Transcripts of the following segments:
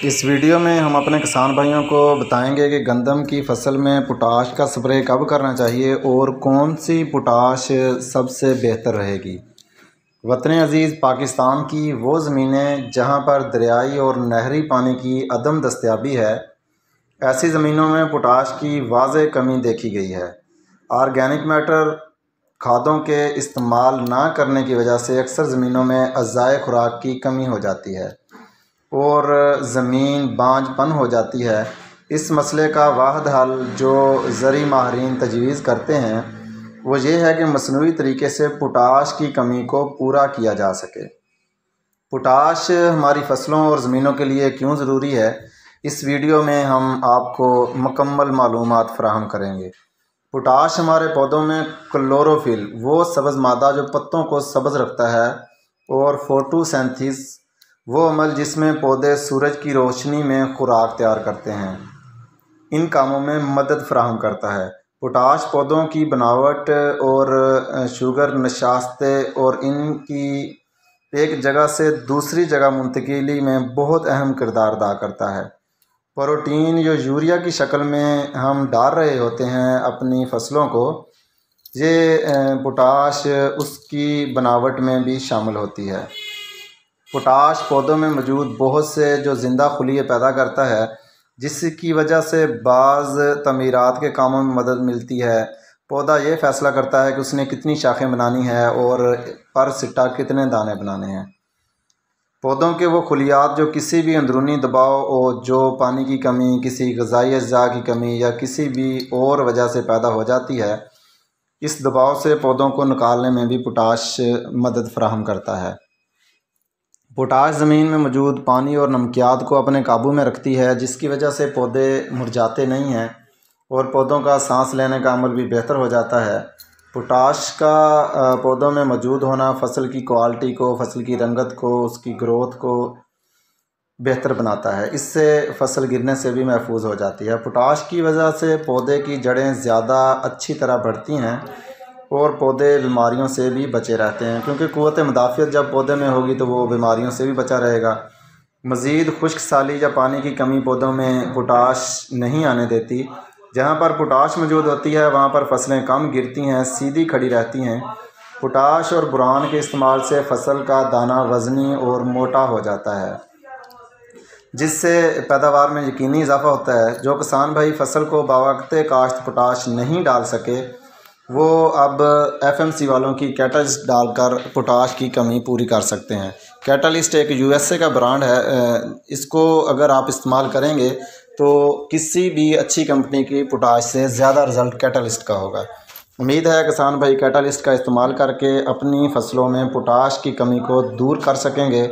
اس video میں ہم اپنے کسان بھائیوں کو بتائیں گے کہ گندم کی فصل میں پوٹاش کا سپرے کب کرنا چاہیے اور کون سی پوٹاش سب سے بہتر رہے گی۔ وطن عزیز پاکستان کی وہ زمینیں جہاں پر دریائی اور نہری پانی کی عدم دستیابی ہے، ایسی زمینوں میں پوٹاش کی واضح کمی دیکھی گئی ہے۔ آرگینک میٹر کھادوں کے استعمال نہ کرنے کی وجہ سے اکثر زمینوں میں اجزائے خوراک کی کمی ہو جاتی ہے اور زمین بانجھ پن ہو جاتی ہے۔ اس مسئلے کا واحد حل جو زرعی ماہرین تجویز کرتے ہیں وہ یہ ہے کہ مصنوعی طریقے سے پوٹاش کی کمی کو پورا کیا جا سکے۔ پوٹاش ہماری فصلوں اور زمینوں کے لیے کیوں ضروری ہے، اس ویڈیو میں ہم آپ کو مکمل معلومات فراہم کریں گے۔ پوٹاش ہمارے پودوں میں کلوروفل، وہ سبز مادہ جو پتوں کو سبز رکھتا ہے، اور فوٹوسینتھیس، وہ عمل جس میں پودے سورج کی روشنی میں خوراک تیار کرتے ہیں، ان کاموں میں مدد فراہم کرتا ہے۔ پوٹاش پودوں کی بناوٹ اور شوگر نشاستیں اور ان کی ایک جگہ سے دوسری جگہ منتقلی میں بہت اہم کردار ادا کرتا ہے۔ پروٹین جو یوریا کی شکل میں ہم ڈال رہے ہوتے ہیں اپنی فصلوں کو، یہ پوٹاش اس کی بناوٹ میں بھی شامل ہوتی ہے۔ پوٹاش پودوں میں موجود بہت سے جو زندہ خلیے پیدا کرتا ہے، جس کی وجہ سے بعض تعمیرات کے کاموں میں مدد ملتی ہے۔ پودا یہ فیصلہ کرتا ہے کہ اس نے کتنی شاخیں بنانی ہے اور پر سٹا کتنے دانے بنانے ہیں۔ پودوں کے وہ خلیات جو کسی بھی اندرونی دباؤ اور جو پانی کی کمی، کسی غذائی اجزاء کی کمی یا کسی بھی اور وجہ سے پیدا ہو جاتی ہے، اس دباؤ سے پودوں کو نکالنے میں بھی پوٹاش مدد فراہم کرتا ہے۔ پوٹاش زمین میں موجود پانی اور نمکیات کو اپنے قابو میں رکھتی ہے، جس کی وجہ سے پودے مرجھاتے نہیں ہیں اور پودوں کا سانس لینے کا عمل بھی بہتر ہو جاتا ہے۔ پوٹاش کا پودوں میں موجود ہونا فصل کی کوالٹی کو، فصل کی رنگت کو، اس کی گروتھ کو بہتر بناتا ہے۔ اس سے فصل گرنے سے بھی محفوظ ہو جاتی ہے۔ پوٹاش کی وجہ سے پودے کی جڑیں زیادہ اچھی طرح بڑھتی ہیں اور پودے بیماریوں سے بھی بچے رہتے ہیں، کیونکہ قوت مدافعت جب پودے میں ہوگی تو وہ بیماریوں سے بھی بچا رہے گا۔ مزید خشک سالی یا پانی کی کمی پودوں میں پوٹاش نہیں آنے دیتی۔ جہاں پر پوٹاش موجود ہوتی ہے وہاں پر فصلیں کم گرتی ہیں، سیدھی کھڑی رہتی ہیں۔ پوٹاش اور بوران کے استعمال سے فصل کا دانہ وزنی اور موٹا ہو جاتا ہے، جس سے پیداوار میں یقینی اضافہ ہوتا ہے۔ جو کسان بھائی فصل کو بوقت کاشت پوٹاش نہیں ڈال سکے، وہ اب FMC والوں کی کیٹالسٹ ڈال کر پوٹاش کی کمی پوری کر سکتے ہیں۔ کیٹالسٹ ایک USA کا برانڈ ہے، اس کو اگر آپ استعمال کریں گے تو کسی بھی اچھی کمپنی کی پوٹاش سے زیادہ رزلٹ کیٹالسٹ کا ہوگا۔ امید ہے کسان بھائی کیٹالسٹ کا استعمال کر کے اپنی فصلوں میں پوٹاش کی کمی کو دور کر سکیں گے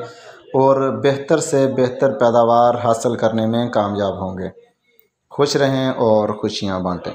اور بہتر سے بہتر پیداوار حاصل کرنے میں کامیاب ہوں گے۔ خوش رہیں اور خوشیاں بانٹیں۔